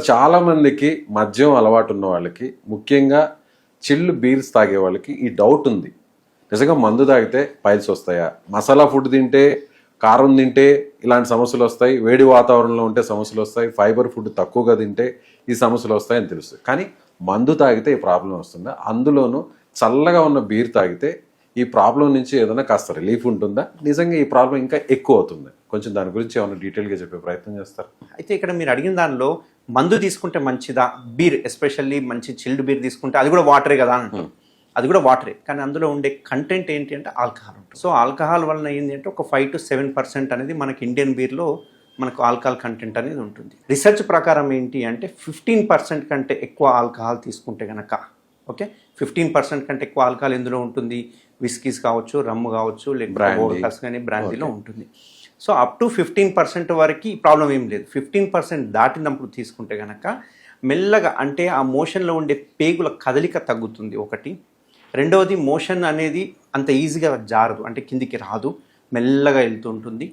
చాలామందికి మద్యం అలవాటు ఉన్న వాళ్ళకి, ముఖ్యంగా చిల్లు బీర్స్ తాగే వాళ్ళకి ఈ డౌట్ ఉంది. నిజంగా మందు తాగితే పైల్స్ వస్తాయా? మసాలా ఫుడ్ తింటే, కారం తింటే ఇలాంటి సమస్యలు వస్తాయి, వేడి వాతావరణంలో ఉంటే సమస్యలు వస్తాయి, ఫైబర్ ఫుడ్ తక్కువగా తింటే ఈ సమస్యలు వస్తాయని తెలుస్తుంది. కానీ మందు తాగితే ఈ ప్రాబ్లం వస్తుందా? అందులోనూ చల్లగా ఉన్న బీర్ తాగితే ఈ ప్రాబ్లం నుంచి ఏదైనా కాస్త రిలీఫ్ ఉంటుందా? నిజంగా ఈ ప్రాబ్లం ఇంకా ఎక్కువ అవుతుంది? కొంచెం దాని గురించి ఏమైనా డీటెయిల్గా చెప్పే ప్రయత్నం చేస్తారు? అయితే ఇక్కడ మీరు అడిగిన దానిలో మందు తీసుకుంటే మంచిదా, బీర్ ఎస్పెషల్లీ మంచి చిల్డ్ బీర్ తీసుకుంటే అది కూడా వాటరే కదా అంటారు. అది కూడా వాటరే, కానీ అందులో ఉండే కంటెంట్ ఏంటి అంటే ఆల్కహాల్ ఉంటుంది. సో ఆల్కహాల్ వలన ఏంటి అంటే ఒక 5 to 7% అనేది మనకి ఇండియన్ బీర్లో మనకు ఆల్కహాల్ కంటెంట్ అనేది ఉంటుంది. రీసెర్చ్ ప్రకారం ఏంటి అంటే 15% కంటే ఎక్కువ ఆల్కహాల్ తీసుకుంటే కనుక, ఓకే, 15% కంటే ఎక్కువ ఆల్కహాల్ ఎందులో ఉంటుంది? విస్కీస్ కావచ్చు, రమ్ము కావచ్చు, లేకపోతే వోడ్కాస్ కానీ బ్రాండీలో ఉంటుంది. సో అప్ టు 15% వరకు ప్రాబ్లం ఏం లేదు. 15% దాటినప్పుడు తీసుకుంటే కనుక మెల్లగా, అంటే ఆ మోషన్లో ఉండే పేగుల కదలిక తగ్గుతుంది ఒకటి. రెండవది, మోషన్ అనేది అంత ఈజీగా జారదు, అంటే కిందికి రాదు, మెల్లగా వెళ్తూ ఉంటుంది.